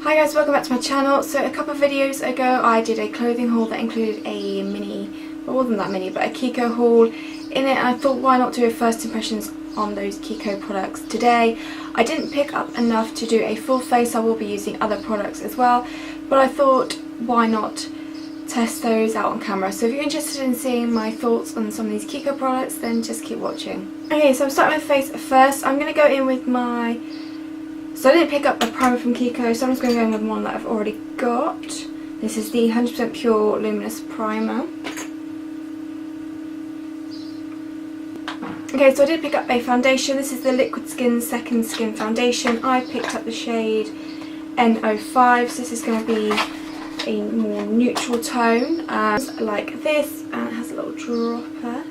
Hi guys, welcome back to my channel. So a couple of videos ago I did a clothing haul that included a mini, well, it wasn't that mini, but a Kiko haul in it, and I thought why not do a first impressions on those Kiko products today. I didn't pick up enough to do a full face. I will be using other products as well, but I thought why not test those out on camera. So if you're interested in seeing my thoughts on some of these Kiko products, then just keep watching. Okay, so I'm starting with face first. I'm going to go in with my... So I didn't pick up a primer from Kiko, so I'm just going to go in with one that I've already got. This is the 100% Pure Luminous Primer. Okay, so I did pick up a foundation. This is the Liquid Skin Second Skin Foundation. I picked up the shade N05, so this is going to be a more neutral tone, like this, and it has a little dropper.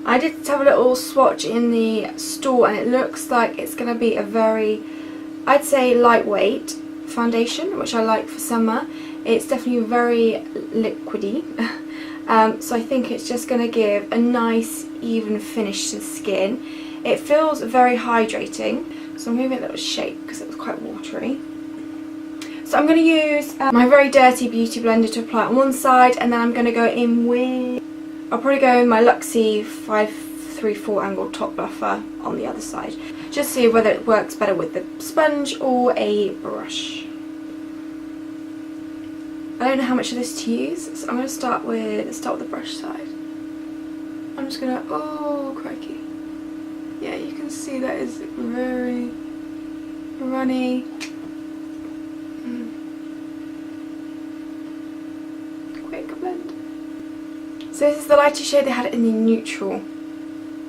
I did have a little swatch in the store, and it looks like it's going to be a very, I'd say, lightweight foundation, which I like for summer. It's definitely very liquidy, so I think it's just going to give a nice even finish to the skin. It feels very hydrating, so I'm giving it a little shake because it was quite watery. So I'm going to use my very dirty beauty blender to apply it on one side, and then I'm going to go in with, I'll probably go in my Luxie 534 angle top buffer on the other side. Just see whether it works better with the sponge or a brush. I don't know how much of this to use, so I'm going to start with the brush side. I'm just going to, oh crikey. Yeah, you can see that is very runny. Quick blend. So this is the lighter shade. They had it in the neutral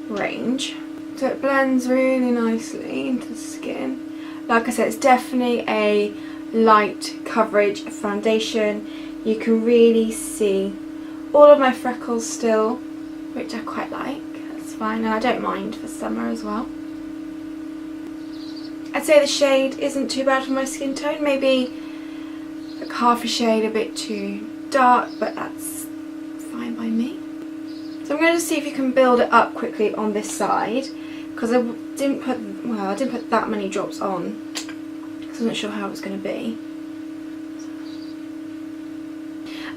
range. So it blends really nicely into the skin. Like I said, it's definitely a light coverage foundation. You can really see all of my freckles still, which I quite like. That's fine, and I don't mind for summer as well. I'd say the shade isn't too bad for my skin tone. Maybe like half a shade a bit too dark, but that's fine by me. So I'm going to see if you can build it up quickly on this side, because I didn't put that many drops on because I'm not sure how it's going to be.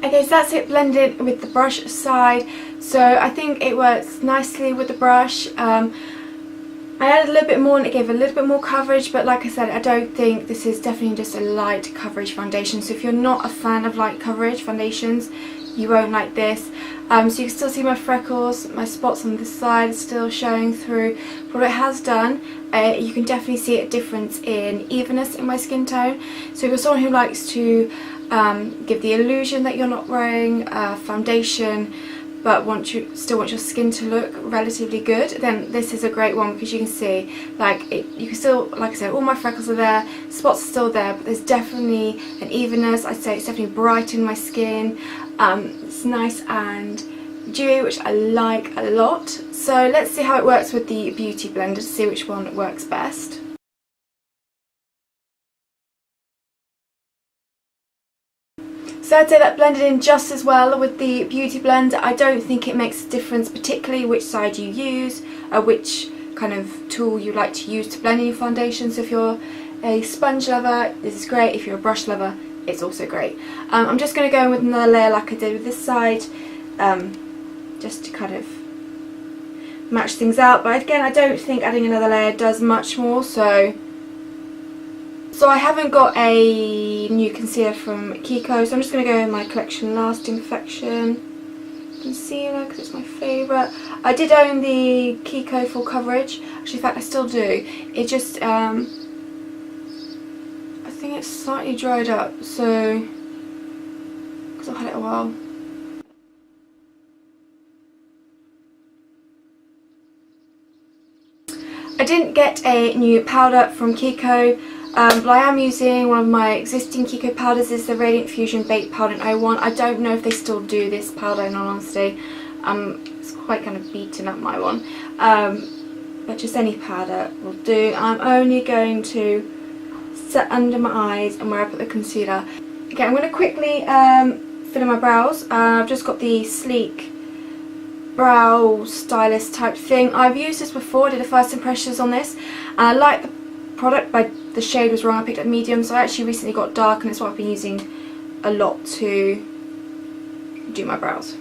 Okay, so that's it blended with the brush side. So I think it works nicely with the brush. I added a little bit more and it gave a little bit more coverage, but like I said, I don't think this is definitely just a light coverage foundation. So if you're not a fan of light coverage foundations, you won't like this. So you can still see my freckles, my spots on this side are still showing through. But what it has done, you can definitely see a difference in evenness in my skin tone. So if you're someone who likes to give the illusion that you're not wearing foundation, but still want your skin to look relatively good, then this is a great one, because you can see, you can still, like I said, all my freckles are there, spots are still there, but there's definitely an evenness. I'd say it's definitely bright in my skin. It's nice and dewy, which I like a lot. So let's see how it works with the beauty blender to see which one works best. So I'd say that blended in just as well with the beauty blender. I don't think it makes a difference, particularly which side you use, or which kind of tool you like to use to blend in your foundation. So if you're a sponge lover, this is great. If you're a brush lover, it's also great. I'm just going to go in with another layer like I did with this side, just to kind of match things out. But again, I don't think adding another layer does much more. So I haven't got a new concealer from Kiko, so I'm just going to go in my Collection Lasting Perfection concealer because it's my favourite. I did own the Kiko Full Coverage. Actually, in fact, I still do. It just, I think it's slightly dried up, so, because I've had it a while. I didn't get a new powder from Kiko. But I am using one of my existing Kiko powders. This is the Radiant Fusion Baked Powder in 01. I don't know if they still do this powder, in all honesty. It's quite kind of beaten up, my one. But just any powder will do. I'm only going to set under my eyes and where I put the concealer. Okay, I'm going to quickly fill in my brows. I've just got the Sleek brow stylist type thing. I've used this before. I did a first impressions on this, and I like the product, but I the shade was wrong. I picked up medium, so I actually recently got dark, and it's what I've been using a lot to do my brows.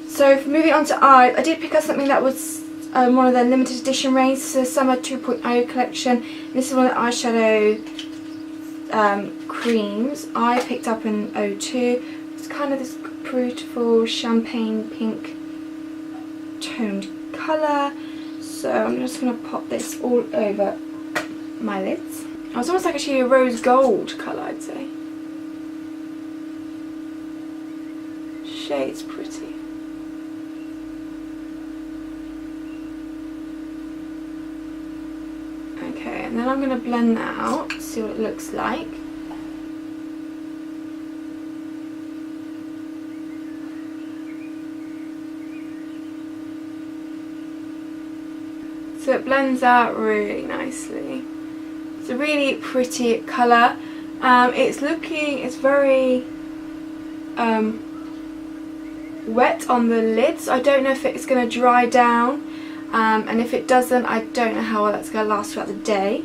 So moving on to eyes, I did pick up something that was one of the limited edition range. This is a Summer 2.0 collection. This is one of the eyeshadow creams. I picked up in 02. It's kind of this beautiful champagne pink toned colour. So I'm just going to pop this all over my lids. It's almost like actually a rose gold colour, I'd say. Shade's pretty. Okay, and then I'm going to blend that out, see what it looks like. So it blends out really nicely. It's a really pretty colour. It's very wet on the lids. I don't know if it's going to dry down. And if it doesn't, I don't know how well that's going to last throughout the day.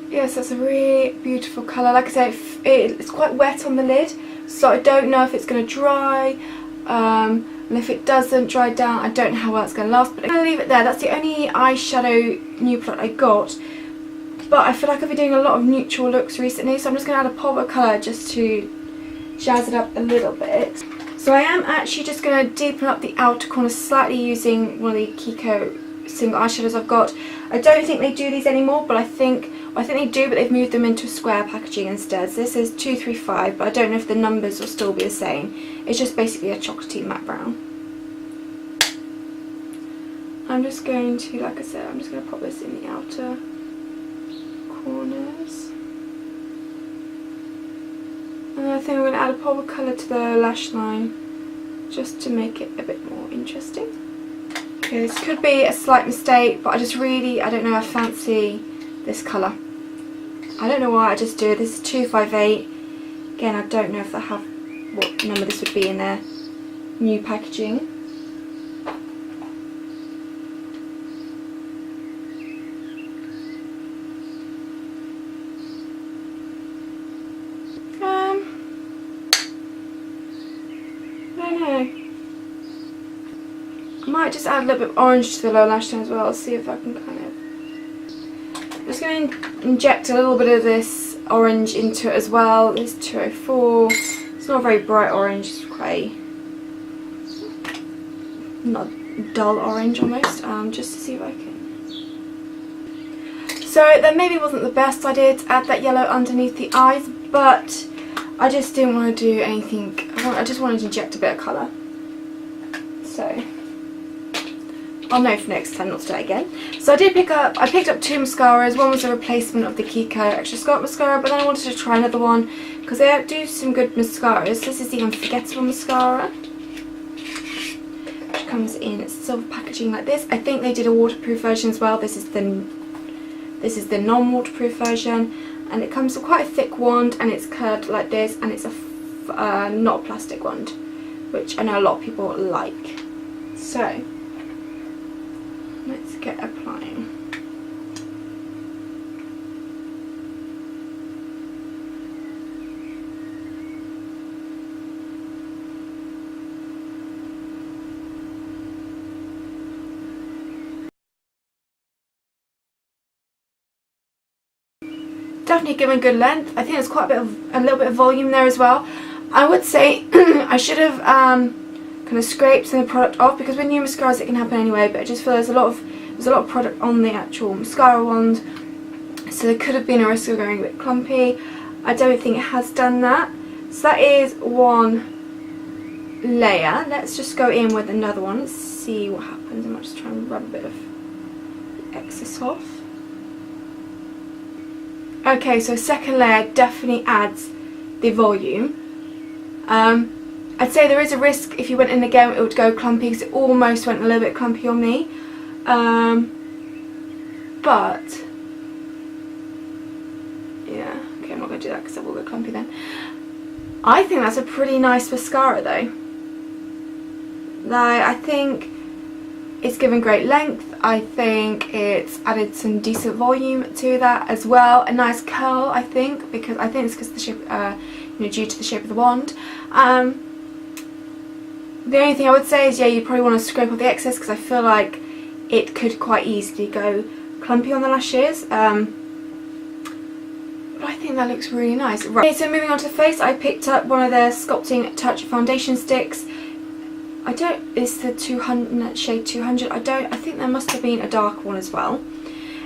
Yes, that's a really beautiful colour. Like I say, it's quite wet on the lid, so I don't know if it's going to dry. And if it doesn't dry down, I don't know how well it's going to last. But I'm going to leave it there. That's the only eyeshadow new product I got. But I feel like I've been doing a lot of neutral looks recently, so I'm just going to add a pop of colour just to jazz it up a little bit. So I am actually just going to deepen up the outer corner slightly using one of the Kiko single eyeshadows I've got. I don't think they do these anymore, but I think they do, but they've moved them into square packaging instead. So this is 235, but I don't know if the numbers will still be the same. It's just basically a chocolatey matte brown. I'm just going to, like I said, I'm just going to pop this in the outer corners. And I think I'm going to add a pop of colour to the lash line just to make it a bit more interesting. Okay, this could be a slight mistake, but I don't know, I fancy this colour. I don't know why, I just do it. This is 258. Again, I don't know if they have what number this would be in their new packaging. I don't know. I might just add a little bit of orange to the lower lash line as well. See if I can kind of... I'm just going to inject a little bit of this orange into it as well. This 204. It's not a very bright orange. It's quite not dull orange almost. Just to see if I can... So that maybe wasn't the best idea to add that yellow underneath the eyes, but I just didn't want to do anything. I just wanted to inject a bit of colour. So I'll know for next time not to do it again. So I picked up 2 mascaras. One was a replacement of the Kiko Extra Sculpt mascara, but then I wanted to try another one because they do some good mascaras. This is the Unforgettable mascara, which comes in silver packaging like this. I think they did a waterproof version as well. This is the non-waterproof version, and it comes with quite a thick wand, and it's curved like this, and it's not a plastic wand, which I know a lot of people like. So let's get applying. Definitely giving good length. I think there's quite a little bit of volume there as well. I would say I should have kind of scraped some of the product off, because with new mascaras it can happen anyway, but I just feel there's a lot of product on the actual mascara wand, so there could have been a risk of going a bit clumpy. I don't think it has done that. So that is one layer. Let's just go in with another one. Let's see what happens. I might just try and rub a bit of excess off. Okay, so second layer definitely adds the volume. I'd say there is a risk if you went in again it would go clumpy, because it almost went a little bit clumpy on me. But yeah, okay, I'm not going to do that because it will go clumpy then. I think that's a pretty nice mascara though. Like, I think it's given great length. I think it's added some decent volume to that as well. A nice curl, I think, because I think it's because the shape, due to the shape of the wand. The only thing I would say is, yeah, you probably want to scrape off the excess because I feel like it could quite easily go clumpy on the lashes. But I think that looks really nice. Right. Okay, so moving on to the face, I picked up one of their Sculpting Touch foundation sticks. It's the 200, shade 200. I think there must have been a dark one as well.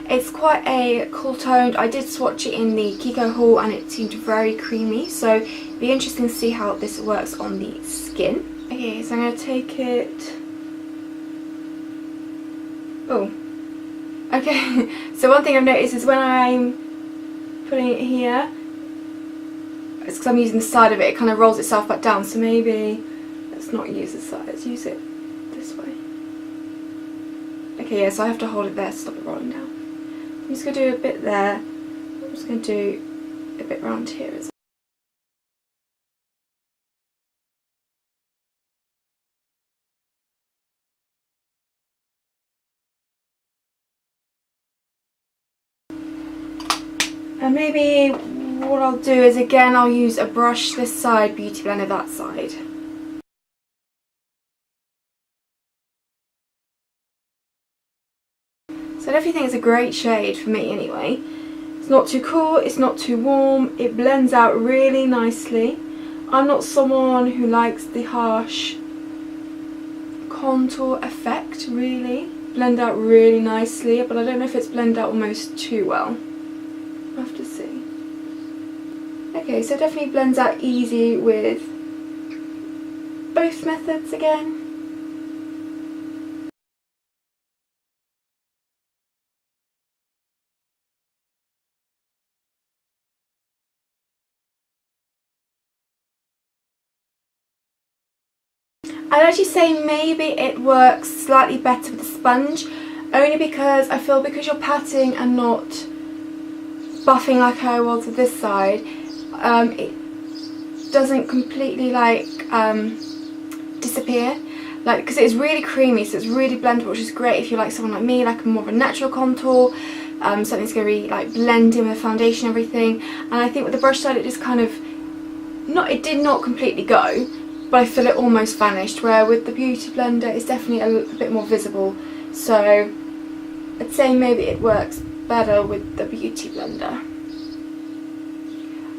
It's quite a cool toned. I did swatch it in the Kiko haul and it seemed very creamy. So it'd be interesting to see how this works on the skin. Okay, so I'm going to take it... Oh. Okay, so one thing I've noticed is when I'm putting it here, it's because I'm using the side of it, it kind of rolls itself back down. So maybe let's not use the side, let's use it this way. Okay, yeah, so I have to hold it there to stop it rolling down. I'm just going to do a bit there. I'm just going to do a bit around here as well. And maybe what I'll do is, again, I'll use a brush this side, beauty blender that side. So I definitely think it's a great shade for me anyway. It's not too cool, it's not too warm, it blends out really nicely. I'm not someone who likes the harsh contour effect, really. Blend out really nicely, but I don't know if it's blended out almost too well. I'll have to see. Okay, so it definitely blends out easy with both methods again. I'd actually say maybe it works slightly better with the sponge, only because I feel because you're patting and not buffing like I was with this side, it doesn't completely like disappear, like, because it's really creamy, so it's really blendable, which is great if you're like someone like me, like more of a natural contour, something's going to really like blend in with foundation and everything. And I think with the brush side it just kind of it did not completely go, but I feel it almost vanished, where with the beauty blender it's definitely a bit more visible. So I'd say maybe it works better with the beauty blender.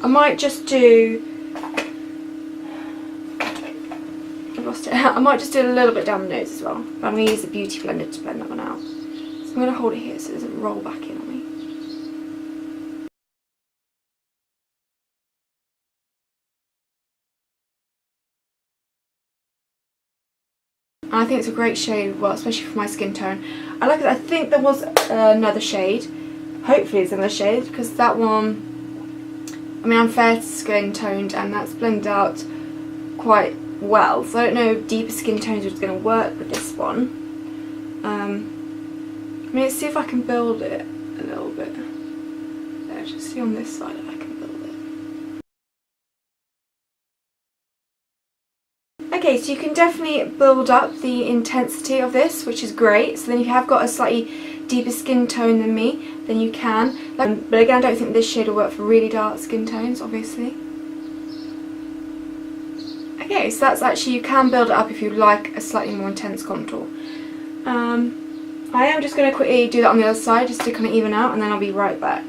I might just do... I've lost it. I might just do a little bit down the nose as well. But I'm going to use the beauty blender to blend that one out. So I'm going to hold it here so it doesn't roll back in on me. And I think it's a great shade, well, especially for my skin tone. I like it. I think there was another shade. Hopefully it's another shade, because that one, I mean, I'm fair skin toned and that's blended out quite well. So I don't know if deeper skin tones are going to work with this one. I mean, let's see if I can build it a little bit. There, just see on this side if I can build it. Okay, so you can definitely build up the intensity of this, which is great. So then if you have got a slightly deeper skin tone than me, then you can. But again, I don't think this shade will work for really dark skin tones, obviously. Okay, so that's actually, you can build it up if you like a slightly more intense contour. I am just going to quickly do that on the other side just to kind of even out, and then I'll be right back.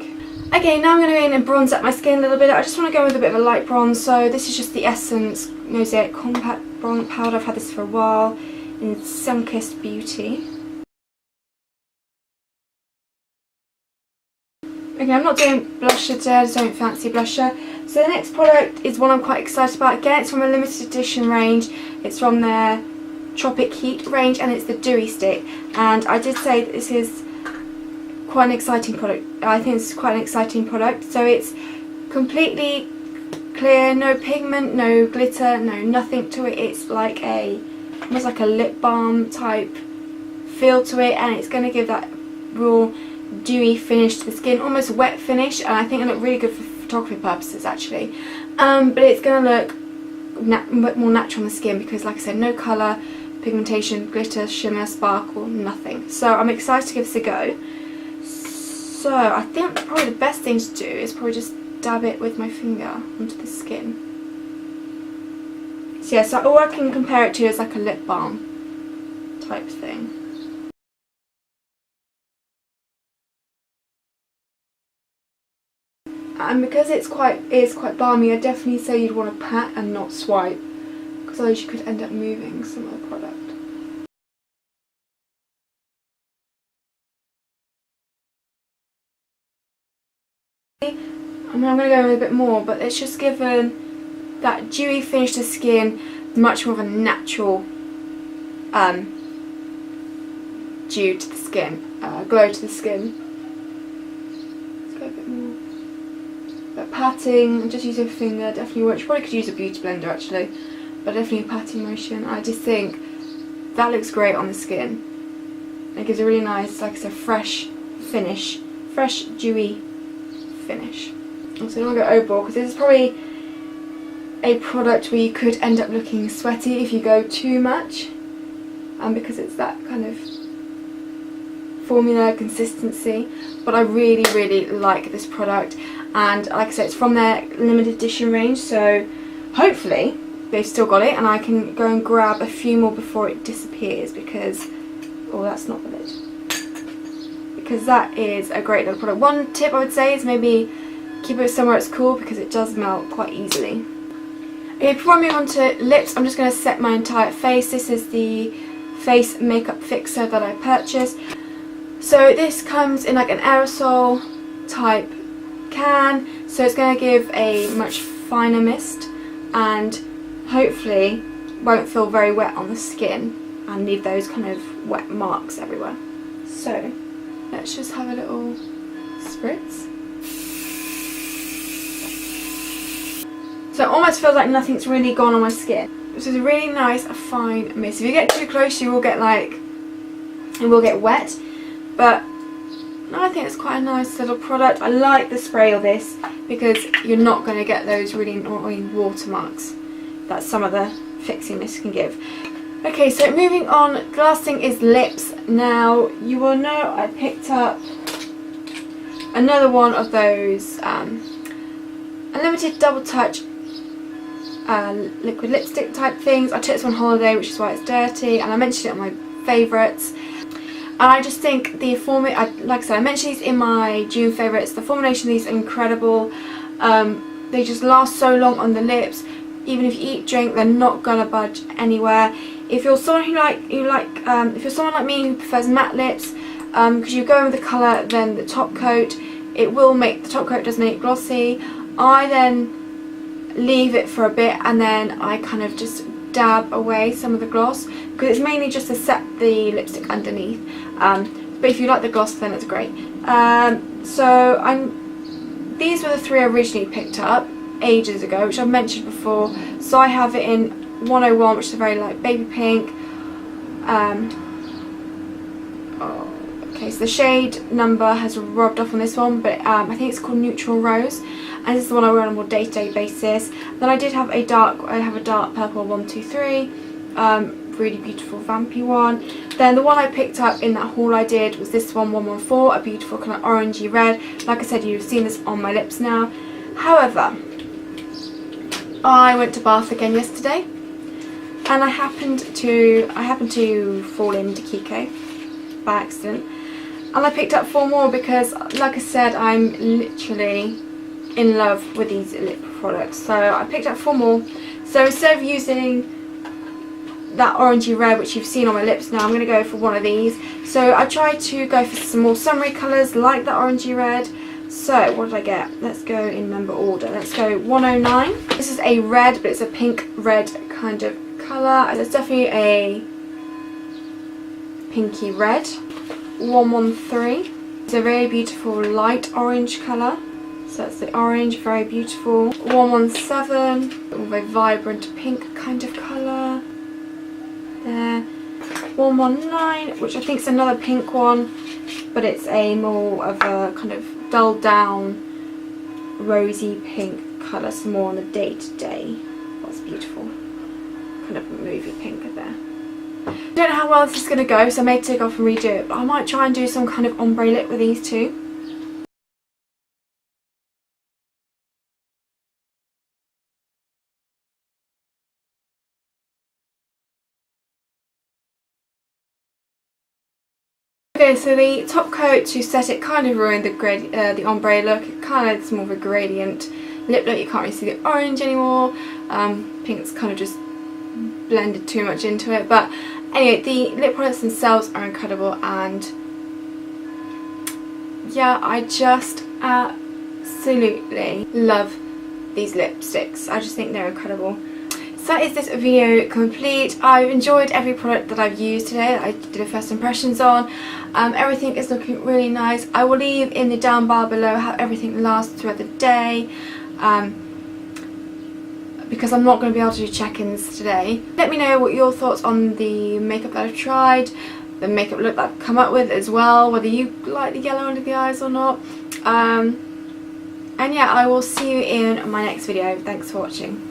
Okay, now I'm going to go in and bronze up my skin a little bit. I just want to go with a bit of a light bronze, so this is just the Essence Mosaic Compact Bronze Powder. I've had this for a while in Sunkissed Beauty. Okay, I'm not doing blusher today, I just don't fancy blusher. So the next product is one I'm quite excited about. Again, it's from a limited edition range. It's from their Tropic Heat range, and it's the Dewy stick. And I did say that this is quite an exciting product. I think it's quite an exciting product. So it's completely clear, no pigment, no glitter, no nothing to it. It's like almost like a lip balm type feel to it, and it's going to give that raw dewy finish to the skin, almost wet finish, and I think it'll look really good for photography purposes actually. But it's going to look more natural on the skin because, like I said, no colour, pigmentation, glitter, shimmer, sparkle, nothing. So I'm excited to give this a go. So I think probably the best thing to do is probably just dab it with my finger onto the skin. So yeah, so all I can compare it to is like a lip balm type thing. And because it is quite balmy, I definitely say you'd want to pat and not swipe, because otherwise you could end up moving some of the product. I mean, I'm going to go with a bit more, but it's just given that dewy finish to skin, much more of a natural dew to the skin, glow to the skin. Let's go a bit more. But patting, just use your finger, definitely works. You probably could use a beauty blender actually, but definitely a patting motion. I just think that looks great on the skin. It gives a really nice, like I said, fresh finish, fresh dewy finish. Also, I don't want to go overboard because this is probably a product where you could end up looking sweaty if you go too much, because it's that kind of formula consistency. But I really, really like this product, and like I said, it's from their limited edition range, so hopefully they've still got it and I can go and grab a few more before it disappears, because oh, that's not the lid, because that is a great little product. One tip I would say is maybe keep it somewhere it's cool, because it does melt quite easily. Okay, before I move on to lips, I'm just going to set my entire face. This is the face makeup fixer that I purchased. So this comes in like an aerosol type can, so it's going to give a much finer mist and hopefully won't feel very wet on the skin and leave those kind of wet marks everywhere. So let's just have a little spritz. So it almost feels like nothing's really gone on my skin. This is a really nice fine mist. If you get too close you will get wet, but I think it's quite a nice little product. I like the spray of this because you're not going to get those really annoying watermarks that some of the fixing mist can give. Okay, so moving on, the last thing is lips. Now you will know I picked up another one of those unlimited double touch liquid lipstick type things. I took this on holiday, which is why it's dirty, and I mentioned it on my favourites. And I just think the formula, like I said, I mentioned these in my June favourites. The formulation of these are incredible. They just last so long on the lips. Even if you eat, drink, they're not gonna budge anywhere. If you're someone who if you're someone like me who prefers matte lips, because you go with the colour, then the top coat, the top coat does make it glossy. I then leave it for a bit and then I kind of just dab away some of the gloss, because it's mainly just to set the lipstick underneath. But if you like the gloss, then it's great. These were the three I originally picked up ages ago, which I've mentioned before. So I have it in 101, which is a very light baby pink. Okay, so the shade number has rubbed off on this one, but I think it's called Neutral Rose, and this is the one I wear on a more day-to-day basis. Then I have a dark purple 123, really beautiful vampy one. Then the one I picked up in that haul I did was this one, 114, a beautiful kind of orangey red. Like I said, you've seen this on my lips now. However, I went to Bath again yesterday, and I happened to fall into Kiko by accident, and I picked up 4 more because, like I said, I'm literally in love with these lip products. So I picked up 4 more. So instead of using that orangey red which you've seen on my lips now, I'm going to go for one of these. So I tried to go for some more summery colours like that orangey red. So what did I get? Let's go in number order. Let's go 109. This is a red, but it's a pink red kind of colour, and it's definitely a pinky red. 113. It's a very beautiful light orange colour. So that's the orange, very beautiful. 117, with a vibrant pink kind of colour. There. 119, which I think is another pink one, but it's a more of a kind of dulled down rosy pink colour, so more on the day-to-day. That's beautiful kind of movie pink there. I don't know how well this is going to go, so I may take off and redo it, but I might try and do some kind of ombre lip with these two. Okay, so the top coat to set it kind of ruined the ombre look. It kind of, it's more of a gradient lip look. You can't really see the orange anymore. Pink's kind of just blended too much into it. But anyway, the lip products themselves are incredible, and yeah, I just absolutely love these lipsticks. I just think they're incredible. So that is this video complete. I've enjoyed every product that I've used today. I did a first impressions on. Everything is looking really nice. I will leave in the down bar below how everything lasts throughout the day, because I'm not going to be able to do check-ins today. Let me know what your thoughts on the makeup that I've tried, the makeup look that I've come up with as well, whether you like the yellow under the eyes or not. And yeah, I will see you in my next video. Thanks for watching.